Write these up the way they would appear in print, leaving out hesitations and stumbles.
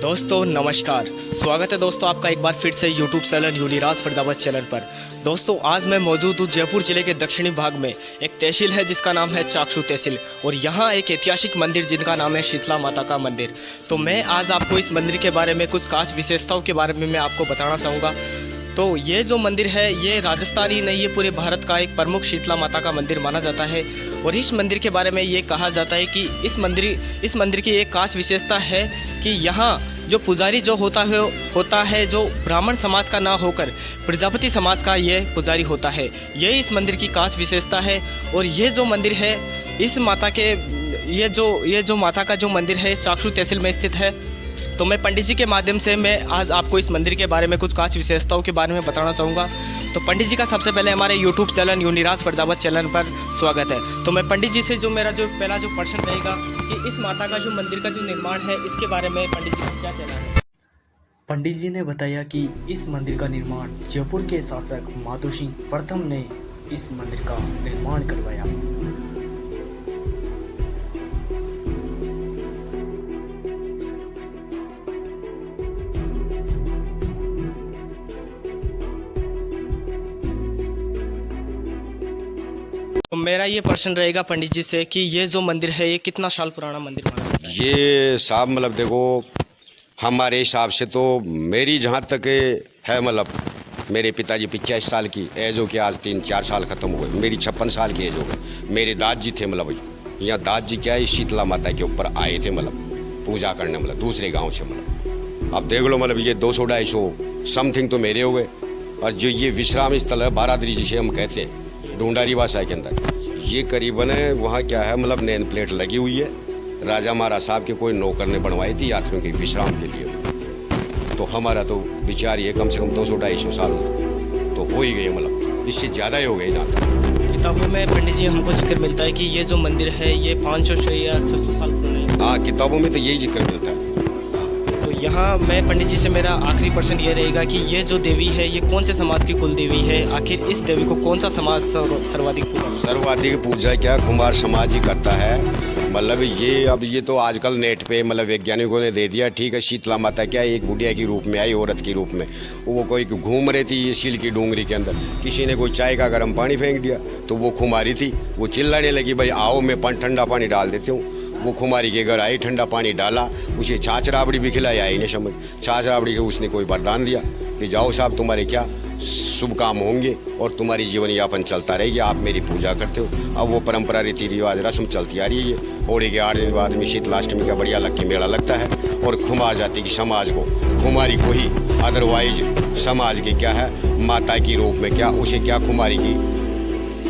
दोस्तों नमस्कार, स्वागत है दोस्तों आपका एक बार फिर से YouTube channel Uniraj Faridabad channel पर। दोस्तों आज मैं मौजूद हूँ जयपुर जिले के दक्षिणी भाग में एक तहसील है जिसका नाम है चाकसू तहसील, और यहाँ एक ऐतिहासिक मंदिर जिनका नाम है शीतला माता का मंदिर। तो मैं आज आपको इस मंदिर के बारे में कुछ खास विशेषताओं के बारे में मैं आपको बताना चाहूँगा। तो ये जो मंदिर है ये राजस्थान ही नहीं, ये पूरे भारत का एक प्रमुख शीतला माता का मंदिर माना जाता है। और इस मंदिर के बारे में ये कहा जाता है कि इस मंदिर की एक खास विशेषता है कि यहाँ जो पुजारी जो होता है जो ब्राह्मण समाज का ना होकर प्रजापति समाज का ये पुजारी होता है। यही इस मंदिर की खास विशेषता है। और ये जो मंदिर है इस माता के ये जो माता का जो मंदिर है चाकसू तहसील में स्थित है। तो मैं पंडित जी के माध्यम से मैं आज आपको इस मंदिर के बारे में कुछ खास विशेषताओं के बारे में बताना चाहूँगा। तो पंडित जी का सबसे पहले हमारे YouTube channel Uniraj Faridabad channel पर स्वागत है। तो मैं पंडित जी से मेरा पहला प्रश्न रहेगा कि इस माता का जो मंदिर का जो निर्माण है इसके बारे में पंडित जी का क्या कहना है। पंडित जी ने बताया कि इस मंदिर का निर्माण जयपुर के शासक माधो सिंह प्रथम ने इस मंदिर का निर्माण करवाया। तो मेरा ये प्रश्न रहेगा पंडित जी से कि ये जो मंदिर है ये कितना साल पुराना मंदिर माना जाता है। ये साहब मतलब देखो हमारे हिसाब से तो मेरी जहाँ तक है मतलब मेरे पिताजी 85 साल की एज हो के आज 3-4 साल ख़त्म हो गए। मेरी 56 साल की एज हो गई। मेरे दादाजी थे मतलब यहाँ दादाजी क्या है शीतला माता के ऊपर आए थे मतलब पूजा करने मतलब दूसरे गाँव से मतलब। अब देख लो मतलब ये 200-250 समथिंग तो मेरे हो गए। और जो ये विश्राम स्थल है बारादरी जिसे हम कहते हैं ढूंढारी भाषा के अंदर, ये करीबन है वहाँ क्या है मतलब नेम प्लेट लगी हुई है। राजा महाराज साहब के कोई नौकर ने बनवाई थी यात्रियों के विश्राम के लिए। तो हमारा तो विचार ये कम से कम 200-250 साल तो हो ही गए मतलब इससे ज़्यादा ही हो गए जहाँ तक। किताबों में पंडित जी हमको जिक्र मिलता है कि ये जो मंदिर है ये 500 से या 600 साल पुराना है। हाँ किताबों में तो यही जिक्र मिलता है। तो यहाँ मैं पंडित जी से मेरा आखिरी प्रश्न ये रहेगा कि ये जो देवी है ये कौन से समाज की कुल देवी है। आखिर इस देवी को कौन सा समाज सर्वाधिक पूजा क्या कुमार समाज ही करता है। मतलब ये अब ये तो आजकल नेट पे मतलब वैज्ञानिकों ने दे दिया। ठीक है शीतला माता क्या एक बुढ़िया के रूप में आई, औरत के रूप में। वो कोई घूम रही थी ये शील की डूंगरी के अंदर, किसी ने कोई चाय का गर्म पानी फेंक दिया तो वो खुमारी थी, वो चिल्लाने लगी भाई आओ मैं ठंडा पानी डाल देती हूँ। वो खुमारी के घर आई, ठंडा पानी डाला, उसे छाछ राबड़ी भी खिलाई, आई नहीं समझ। छाछ राबड़ी के उसने कोई वरदान दिया कि जाओ साहब तुम्हारे क्या शुभ काम होंगे और तुम्हारी जीवन यापन चलता रहेगी, आप मेरी पूजा करते हो। अब वो परंपरा रीति रिवाज रस्म चलती आ रही है। होली के 8 दिन बाद में शीतलाष्टमी का बढ़िया लक्की मेला लगता है और खुमार जाति की समाज को खुमारी को ही अदरवाइज समाज के क्या है माता की रूप में क्या उसे क्या खुमारी की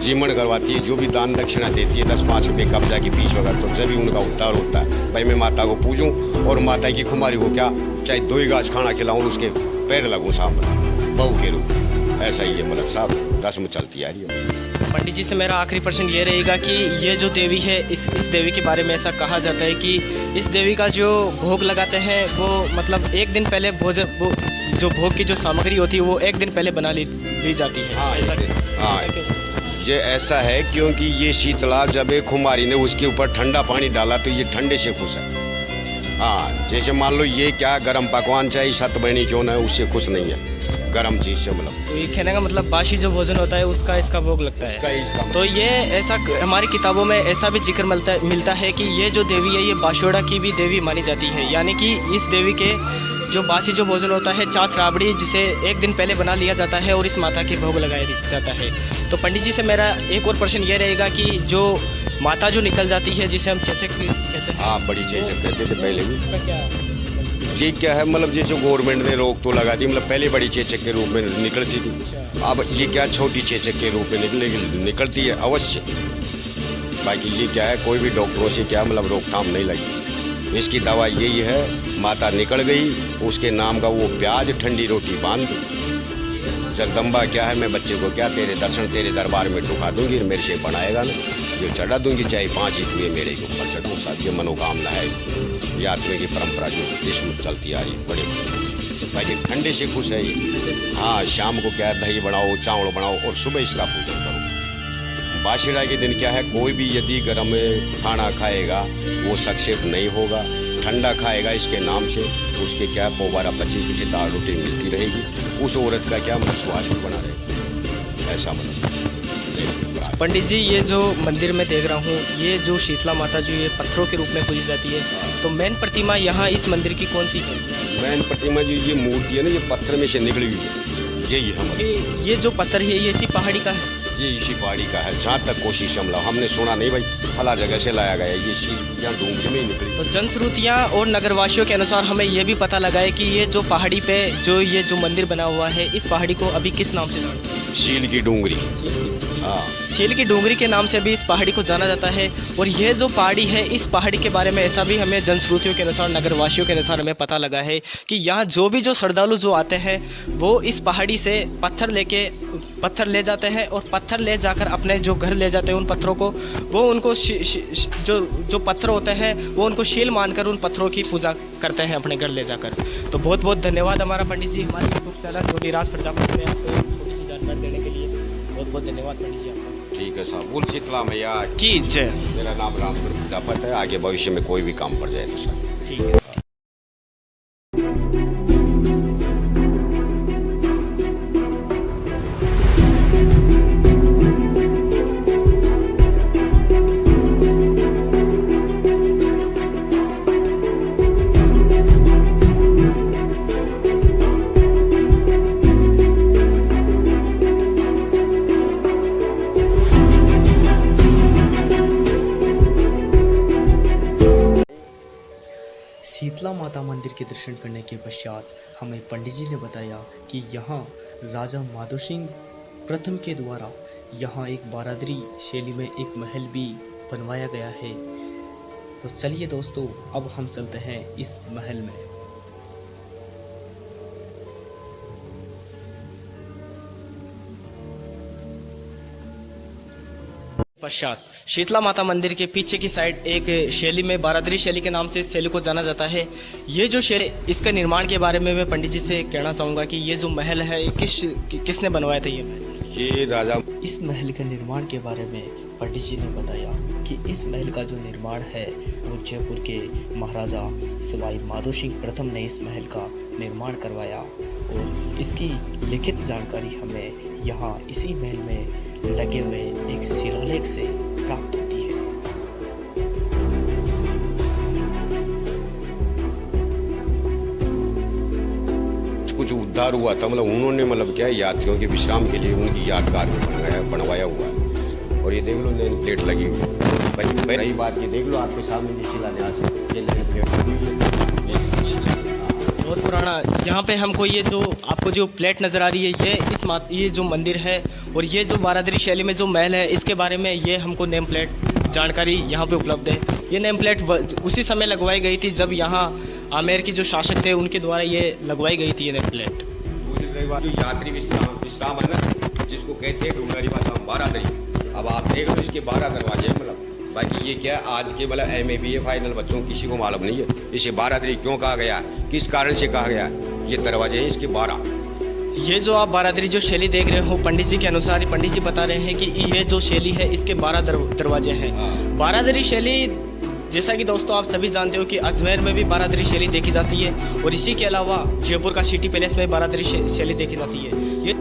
जीवन करवाती है। जो भी दान दक्षिणा देती है 10-5 रुपये कब्जा की फीस वगैरह, तो जब भी उनका उद्धार होता है। भाई मैं माता को पूजूं और माता की खुमारी को क्या चाहे 2 गाछ खाना खिलाऊं उसके पैर लगूं सामने बहू के रूप। ऐसा ही है मतलब साहब रस्म चलती आ रही है। पंडित जी से मेरा आखिरी प्रश्न ये रहेगा कि ये जो देवी है इस देवी के बारे में ऐसा कहा जाता है कि इस देवी का जो भोग लगाते हैं वो मतलब एक दिन पहले जो भोग की जो सामग्री होती है वो एक दिन पहले बना ली जाती है। हाँ ये ऐसा है क्योंकि ये शीतला जब एक खुमारी ने उसके ऊपर ठंडा पानी डाला तो ये ठंडे से खुश है। हाँ जैसे मान लो ये क्या गर्म पकवान चाहे 7 महीने क्यों ना उससे खुश नहीं है। गर्म चीज से मतलब तो ये कहने का मतलब बासी जो भोजन होता है उसका इसका भोग लगता इसका है। इसका तो ये ऐसा हमारी किताबों में ऐसा भी जिक्र मिलता है कि ये जो देवी है ये बाशोड़ा की भी देवी मानी जाती है, यानी कि इस देवी के जो बासी जो भोजन होता है चाट राबड़ी, जिसे एक दिन पहले बना लिया जाता है और इस माता के भोग लगाया जाता है। तो पंडित जी से मेरा एक और प्रश्न ये रहेगा कि जो माता जो निकल जाती है जिसे हम चेचक कहते हैं, हाँ बड़ी चेचक कहते थे पहले भी। उसका क्या ये क्या है मतलब जैसे गवर्नमेंट ने रोक तो लगा दी, मतलब पहले बड़ी चेचक के रूप में निकलती थी, अब ये क्या छोटी चेचक के रूप में निकलती है अवश्य। बाकी ये क्या है कोई भी डॉक्टरों से क्या मतलब रोकथाम नहीं लगी। इसकी दवा यही है, माता निकल गई उसके नाम का वो प्याज ठंडी रोटी बांध, जगदम्बा क्या है मैं बच्चे को क्या तेरे दर्शन तेरे दरबार में ठुका दूंगी, मेरे से बनाएगा ना जो चढ़ा दूंगी, चाहे 5 ही कुएं मेरे के ऊपर चढ़ाऊँ। साथ ये मनोकामना है यात्रियों की परंपरा जो देश में चलती आ रही बड़े पहले ठंडे से खुश है ये। हाँ शाम को क्या है दही बनाओ चावल बनाओ और सुबह इसका पूजन करो। बाशिड़ा के दिन क्या है कोई भी यदि गर्म खाना खाएगा वो सक्सेस नहीं होगा, ठंडा खाएगा इसके नाम से उसके क्या 12-25 से दाल रोटी मिलती रहेगी, उस औरत का क्या मतलब स्वास्थ्य बना रहेगा, ऐसा मतलब। पंडित जी ये जो मंदिर में देख रहा हूँ ये जो शीतला माता जो ये पत्थरों के रूप में पूजी जाती है, तो मेन प्रतिमा यहाँ इस मंदिर की कौन सी है? मैन प्रतिमा जो ये मूर्ति है ना ये पत्थर में से निकली हुई है, यही हम ये जो पत्थर है ये इसी पहाड़ी का है? ये इसी पहाड़ी का है, जहाँ तक कोशिश हम लोग हमने सुना नहीं भाई फला जगह से लाया गया, ये यहाँ डूंगरी में ही निकली। तो जनश्रुतियाँ और नगरवासियों के अनुसार हमें ये भी पता लगा है कि ये जो पहाड़ी पे जो ये जो मंदिर बना हुआ है इस पहाड़ी को अभी किस नाम से जानते हैं? शील की डूंगरी। हाँ शील की डूंगरी के नाम से भी इस पहाड़ी को जाना जाता है। और ये जो पहाड़ी है इस पहाड़ी के बारे में ऐसा भी हमें जनश्रुतियों के अनुसार नगरवासियों के अनुसार हमें पता लगा है कि यहाँ जो भी जो श्रद्धालु जो आते हैं वो इस पहाड़ी से पत्थर ले जाते हैं और पत्थर ले जाकर अपने जो घर ले जाते हैं उन पत्थरों को वो उनको जो पत्थर होते हैं वो उनको शील मानकर उन पत्थरों की पूजा करते हैं अपने घर ले जाकर। तो बहुत बहुत धन्यवाद हमारा पंडित जी हमारे यूट्यूब चैनल ज्योतिराज प्रजापति में आपको छोटी सी जानकारी देने के लिए बहुत बहुत धन्यवाद पंडित जी आपका। ठीक है साहब, बोल शीतला मैया की जय। मेरा नाम रामपुर प्रजापति है, आगे भविष्य में कोई भी काम पड़ जाए तो सर ठीक है। शीतला माता मंदिर के दर्शन करने के पश्चात हमें पंडित जी ने बताया कि यहाँ राजा माधो सिंह प्रथम के द्वारा यहाँ एक बारादरी शैली में एक महल भी बनवाया गया है। तो चलिए दोस्तों अब हम चलते हैं इस महल में। पश्चात शीतला माता मंदिर के पीछे की साइड एक शैली में बारादरी शैली के नाम से इस शैली को जाना जाता है। ये जो शैली इसके निर्माण के बारे में मैं पंडित जी से कहना चाहूँगा कि ये जो महल है किसने बनवाया था ये महल? ये राजा इस महल के निर्माण के बारे में पंडित जी ने बताया कि इस महल का जो निर्माण है वो जयपुर के महाराजा सवाई माधो सिंह प्रथम ने इस महल का निर्माण करवाया और इसकी लिखित जानकारी हमें यहाँ इसी महल में लगे हुए एक शिलालेख से प्राप्त होती है। कुछ उद्धार हुआ था मतलब उन्होंने मतलब क्या यात्रियों के विश्राम के लिए उनकी यादगार में बनवाया हुआ है। और ये देख लो नैन प्लेट लगी हुई है, पहली बात ये देख लो आपके सामने जो शिलान्यास ये नैन प्लेट बहुत पुराना। यहाँ पे हमको ये जो आपको जो प्लेट नज़र आ रही है ये जो मंदिर है और ये जो बारादरी शैली में जो महल है इसके बारे में ये हमको नेम प्लेट जानकारी यहाँ पे उपलब्ध है। ये नेम प्लेट उसी समय लगवाई गई थी जब यहाँ आमेर के जो शासक थे उनके द्वारा ये लगवाई गई थी ये नेम प्लेट। जो यात्री विश्राम है ना जिसको कहते हैं डूंगरी भाषा में बारादरी। अब आप देख लो इसके 12 दरवाजे हैं मतलब बाकी ये क्या आज के मतलब MA BA फाइनल बच्चों किसी को मालूम नहीं है इसे बारादरी क्यों कहा गया, किस कारण से कहा गया। ये दरवाजे हैं इसके 12। ये जो आप बारादरी जो शैली देख रहे हो पंडित जी के अनुसार पंडित जी बता रहे हैं कि ये जो शैली है इसके 12 दरवाजे हैं। बारादरी शैली जैसा कि दोस्तों आप सभी जानते हो कि अजमेर में भी बारादरी शैली देखी जाती है और इसी के अलावा जयपुर का सिटी पैलेस में बारादरी शैली देखी जाती है। ये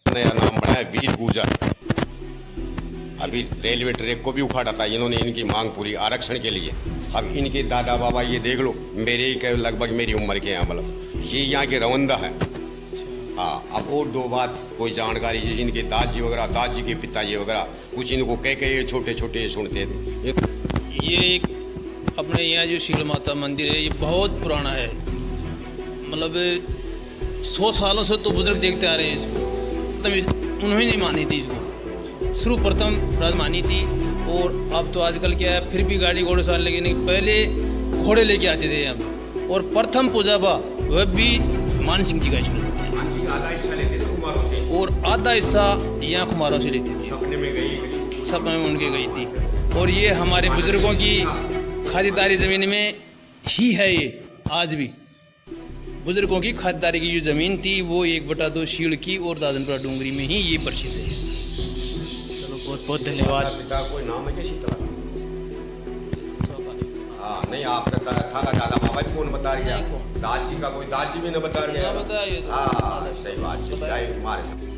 नया नाम बना है वीर गुर्जर। अभी रेलवे ट्रैक को भी उखाड़ा था इन्होंने इनकी मांग पूरी आरक्षण के लिए। अब इनके दादा बाबा ये देख लो मेरे ही के लगभग मेरी उम्र के हैं, मतलब ये यहाँ के रवंदा है। हाँ, अब और दो बात कोई जानकारी जैसे इनके दादाजी वगैरह, दादाजी के पिताजी वगैरह कुछ इनको कह के ये छोटे छोटे सुनते थे। ये एक अपने यहाँ जो शील माता मंदिर है ये बहुत पुराना है, मतलब 100 सालों से तो बुजुर्ग देखते आ रहे हैं इसको। तब उन्होंने नहीं मानी थी इसको, शुरू प्रथम राज मानी थी। और अब तो आजकल क्या है, फिर भी गाड़ी घोड़े साल लेके नहीं, पहले घोड़े लेके आते थे यहाँ। और प्रथम पूजा बा वह भी मान सिंह जी का शुरू, और आधा हिस्सा यहाँ कुमारों से लेती थी, सपने में उनके गई थी। और ये हमारे बुजुर्गों की खातिरदारी ज़मीन में ही है। ये आज भी बुजुर्गों की खातिरदारी की जो ज़मीन थी वो 1/2 शीड़ की और दादनपुरा डूंगरी में ही ये प्रसिद्ध है। चलो बहुत बहुत धन्यवाद। पिता कोई नाम है क्या शीतला? हाँ नहीं, आपका था दादा बाबा भी कौन बता रहा, दादाजी का कोई दादाजी भी न बता रहा। हाँ सही बात है, हमारे